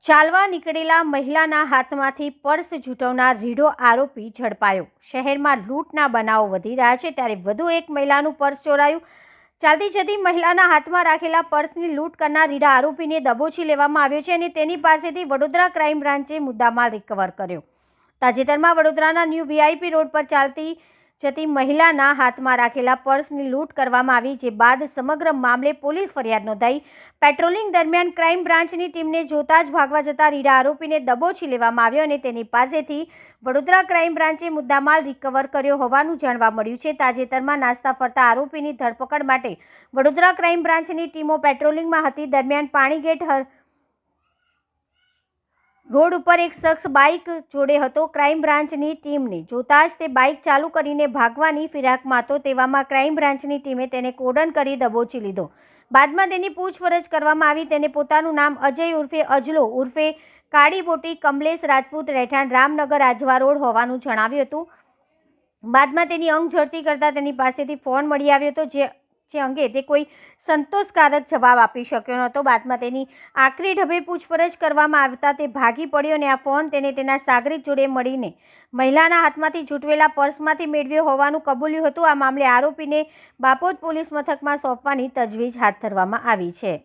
ચાલવા નીકળેલા મહિલાના હાથમાંથી પર્સ ઝૂંટવનાર રીઢો આરોપી ઝડપાયો। શહેરમાં લૂંટના બનાવો વધી રહ્યા છે ત્યારે વધુ એક મહિલાનું પર્સ ચોરાયું। ચાલતી જતી મહિલાના હાથમાં રાખેલા પર્સની લૂંટ કરનાર રીઢા આરોપીને દબોચી લેવામાં આવ્યો છે અને તેની પાસેથી વડોદરા ક્રાઇમ બ્રાન્ચે મુદ્દામાલ રિકવર કર્યો। તાજેતરમાં વડોદરાના ન્યૂ વીઆઈપી રોડ પર ચાલતી જતી મહિલાના હાથમાં રાખેલા પર્સની લૂંટ કરવામાં આવી, જે બાદ સમગ્ર મામલે પોલીસ ફરિયાદ નોંધાઈ। પેટ્રોલિંગ દરમિયાન ક્રાઇમ બ્રાન્ચની ટીમને જોતા જ ભાગવા જતા રીઢા આરોપીને દબોચી લેવામાં આવ્યો અને તેની પાસેથી વડોદરા ક્રાઇમ બ્રાન્ચે મુદ્દામાલ રિકવર કર્યો હોવાનું જાણવા મળ્યું છે। તાજેતરમાં નાસ્તા ફરતા આરોપીની ધરપકડ માટે વડોદરા ક્રાઇમ બ્રાન્ચની ટીમો પેટ્રોલિંગમાં હતી। દરમિયાન પાણીગેટ રોડ ઉપર એક શખ્સ બાઇક જોડે હતો। ક્રાઇમ બ્રાન્ચની ટીમને જોતા જ તે બાઇક ચાલુ કરીને ભાગવાની ફિરાકમાં હતો। તેવામાં ક્રાઇમ બ્રાન્ચની ટીમે તેને કોર્ડન કરી દબોચી લીધો। બાદમાં તેની પૂછપરછ કરવામાં આવી। તેને પોતાનું નામ અજય ઉર્ફે અજલો ઉર્ફે કાળી બોટી કમલેશ રાજપૂત રહેઠાણ રામનગર આજવા રોડ હોવાનું જણાવ્યું હતું। બાદમાં તેની અંગ ઝડતી કરતાં તેની પાસેથી ફોન મળી આવ્યો હતો, જે અંગે તે કોઈ સંતોષકારક જવાબ આપી શક્યો નહોતો। બાદમાં તેની આકરી ઢબે પૂછપરછ કરવામાં આવતા તે ભાગી પડ્યો અને આ ફોન તેને તેના સાગરીત જોડે મળીને મહિલાના હાથમાંથી ઝૂંટવેલા પર્સમાંથી મેળવ્યો હોવાનું કબૂલ્યું હતું। આ મામલે આરોપીને બાપોદ પોલીસ મથકમાં સોંપવાની તજવીજ હાથ ધરવામાં આવી છે।